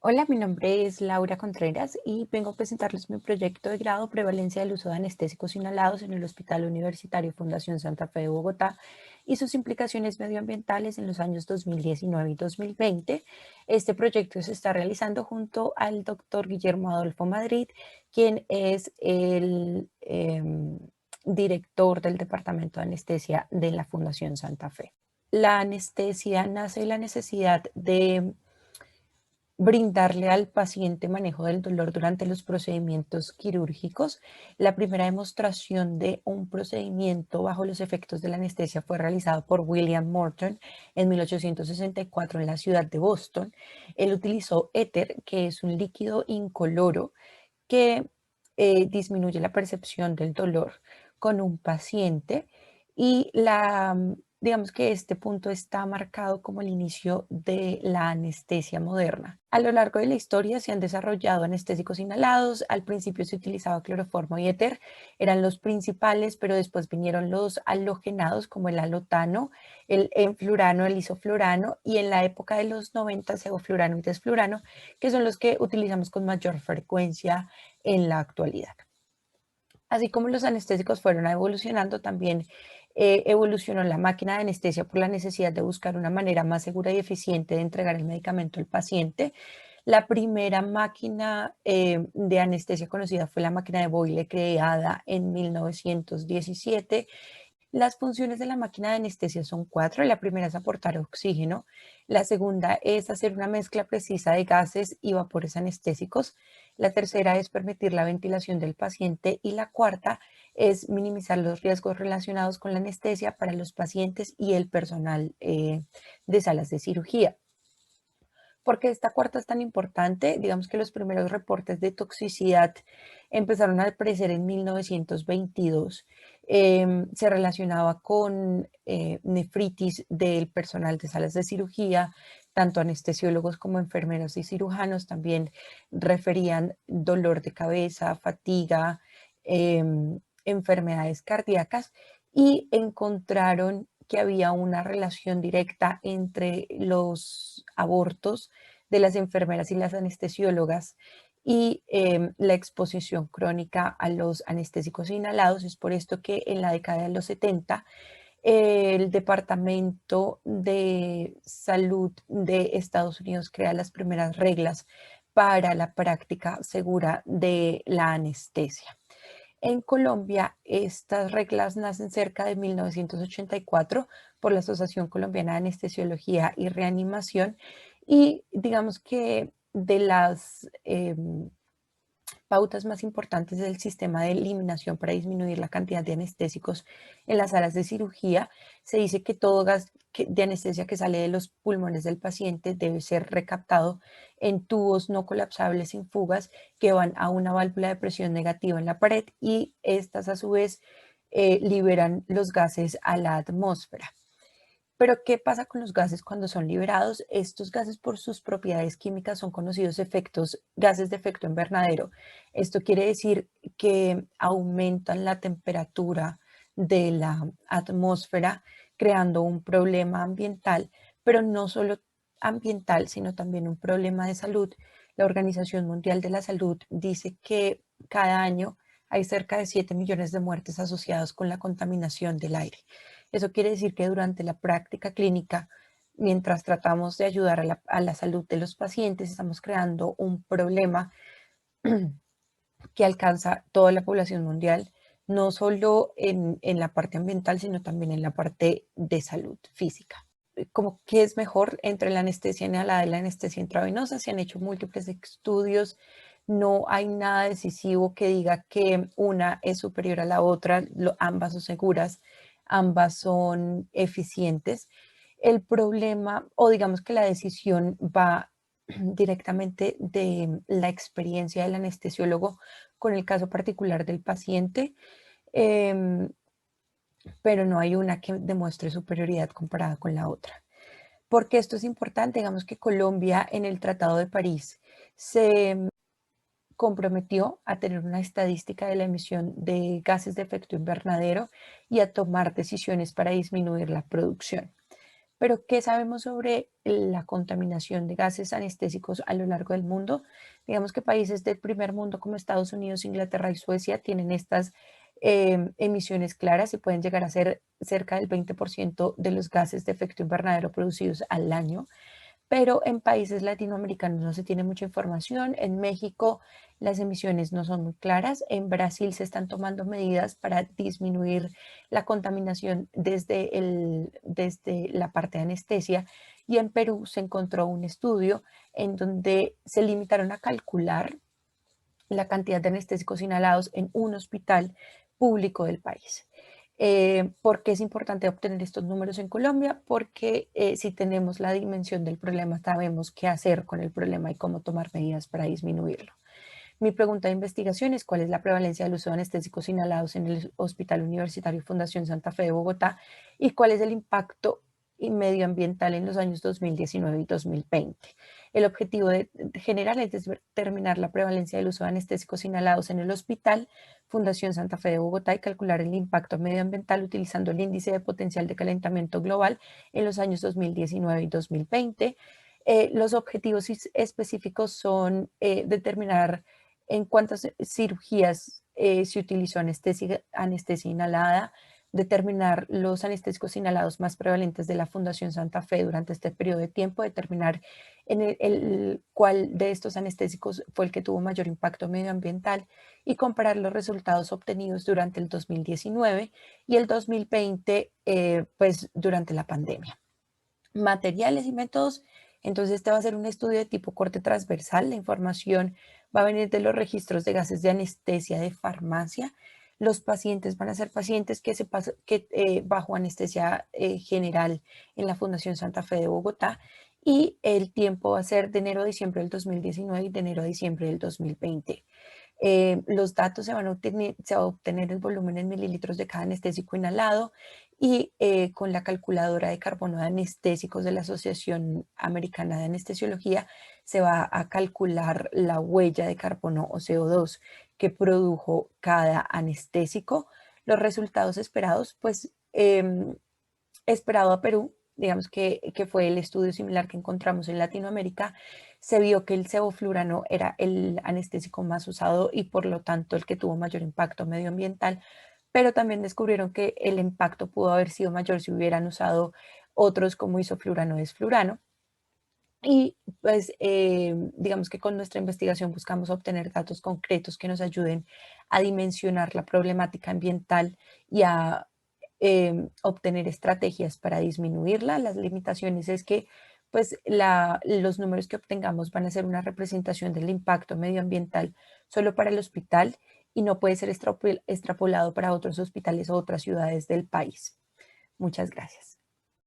Hola, mi nombre es Laura Contreras y vengo a presentarles mi proyecto de grado Prevalencia del uso de anestésicos inhalados en el Hospital Universitario Fundación Santa Fe de Bogotá y sus implicaciones medioambientales en los años 2019 y 2020. Este proyecto se está realizando junto al doctor Guillermo Adolfo Madrid, quien es el director del Departamento de Anestesia de la Fundación Santa Fe. La anestesia nace de la necesidad de brindarle al paciente manejo del dolor durante los procedimientos quirúrgicos. La primera demostración de un procedimiento bajo los efectos de la anestesia fue realizada por William Morton en 1864 en la ciudad de Boston. Él utilizó éter, que es un líquido incoloro que disminuye la percepción del dolor con un paciente y digamos que este punto está marcado como el inicio de la anestesia moderna. A lo largo de la historia se han desarrollado anestésicos inhalados. Al principio se utilizaba cloroformo y éter, eran los principales, pero después vinieron los halogenados como el alotano, el enflurano, el isoflurano y en la época de los 90 sevoflurano y desflurano, que son los que utilizamos con mayor frecuencia en la actualidad. Así como los anestésicos fueron evolucionando, también evolucionó la máquina de anestesia por la necesidad de buscar una manera más segura y eficiente de entregar el medicamento al paciente. La primera máquina de anestesia conocida fue la máquina de Boyle, creada en 1917. Las funciones de la máquina de anestesia son cuatro. La primera es aportar oxígeno. La segunda es hacer una mezcla precisa de gases y vapores anestésicos. La tercera es permitir la ventilación del paciente. Y la cuarta es minimizar los riesgos relacionados con la anestesia para los pacientes y el personal de salas de cirugía. ¿Por qué esta cuarta es tan importante? Digamos que los primeros reportes de toxicidad empezaron a aparecer en 1922. Se relacionaba con nefritis del personal de salas de cirugía, tanto anestesiólogos como enfermeros y cirujanos también referían dolor de cabeza, fatiga, enfermedades cardíacas y encontraron que había una relación directa entre los abortos de las enfermeras y las anestesiólogas y la exposición crónica a los anestésicos inhalados. Es por esto que en la década de los 70 el Departamento de Salud de Estados Unidos crea las primeras reglas para la práctica segura de la anestesia. En Colombia, estas reglas nacen cerca de 1984 por la Asociación Colombiana de Anestesiología y Reanimación y digamos que de las pautas más importantes del sistema de eliminación para disminuir la cantidad de anestésicos en las salas de cirugía, se dice que todo gas de anestesia que sale de los pulmones del paciente debe ser recaptado en tubos no colapsables sin fugas que van a una válvula de presión negativa en la pared y estas a su vez liberan los gases a la atmósfera. Pero, ¿qué pasa con los gases cuando son liberados? Estos gases por sus propiedades químicas son conocidos gases de efecto invernadero. Esto quiere decir que aumentan la temperatura de la atmósfera, creando un problema ambiental, pero no solo ambiental, sino también un problema de salud. La Organización Mundial de la Salud dice que cada año hay cerca de 7 millones de muertes asociadas con la contaminación del aire. Eso quiere decir que durante la práctica clínica, mientras tratamos de ayudar a la salud de los pacientes, estamos creando un problema que alcanza toda la población mundial, no solo en la parte ambiental, sino también en la parte de salud física. Como que es mejor entre la anestesia inhalada y la anestesia intravenosa, se han hecho múltiples estudios, no hay nada decisivo que diga que una es superior a la otra, ambas son seguras, ambas son eficientes. El problema, o digamos que la decisión va directamente de la experiencia del anestesiólogo con el caso particular del paciente, em, pero no hay una que demuestre superioridad comparada con la otra. ¿Por qué esto es importante? Digamos que Colombia en el Tratado de París se comprometió a tener una estadística de la emisión de gases de efecto invernadero y a tomar decisiones para disminuir la producción. Pero, ¿qué sabemos sobre la contaminación de gases anestésicos a lo largo del mundo? Digamos que países del primer mundo como Estados Unidos, Inglaterra y Suecia tienen estas emisiones claras y pueden llegar a ser cerca del 20% de los gases de efecto invernadero producidos al año, pero en países latinoamericanos no se tiene mucha información. En México las emisiones no son muy claras. En Brasil se están tomando medidas para disminuir la contaminación desde la parte de anestesia. Y en Perú se encontró un estudio en donde se limitaron a calcular la cantidad de anestésicos inhalados en un hospital público del país. ¿Por qué es importante obtener estos números en Colombia? Porque si tenemos la dimensión del problema, sabemos qué hacer con el problema y cómo tomar medidas para disminuirlo. Mi pregunta de investigación es cuál es la prevalencia del uso de anestésicos inhalados en el Hospital Universitario Fundación Santa Fe de Bogotá y cuál es el impacto medioambiental en los años 2019 y 2020. El objetivo general es determinar la prevalencia del uso de anestésicos inhalados en el Hospital Fundación Santa Fe de Bogotá y calcular el impacto medioambiental utilizando el índice de potencial de calentamiento global en los años 2019 y 2020. Los objetivos específicos son determinar en cuántas cirugías se utilizó anestesia inhalada, determinar los anestésicos inhalados más prevalentes de la Fundación Santa Fe durante este periodo de tiempo, determinar cuál de estos anestésicos fue el que tuvo mayor impacto medioambiental y comparar los resultados obtenidos durante el 2019 y el 2020, pues durante la pandemia. Materiales y métodos. Entonces, este va a ser un estudio de tipo corte transversal. La información va a venir de los registros de gases de anestesia de farmacia. Los pacientes van a ser pacientes bajo anestesia general en la Fundación Santa Fe de Bogotá y el tiempo va a ser de enero a diciembre del 2019 y de enero a diciembre del 2020. Los datos se va a obtener el volumen en mililitros de cada anestésico inhalado y con la calculadora de carbono de anestésicos de la Asociación Americana de Anestesiología se va a calcular la huella de carbono o CO2 que produjo cada anestésico. Los resultados esperados, pues esperado a Perú, digamos que fue el estudio similar que encontramos en Latinoamérica, se vio que el sevoflurano era el anestésico más usado y por lo tanto el que tuvo mayor impacto medioambiental, pero también descubrieron que el impacto pudo haber sido mayor si hubieran usado otros como isoflurano o desflurano. Y pues digamos que con nuestra investigación buscamos obtener datos concretos que nos ayuden a dimensionar la problemática ambiental y a obtener estrategias para disminuirla. Las limitaciones es que pues los números que obtengamos van a ser una representación del impacto medioambiental solo para el hospital y no puede ser extrapolado para otros hospitales o otras ciudades del país. Muchas gracias.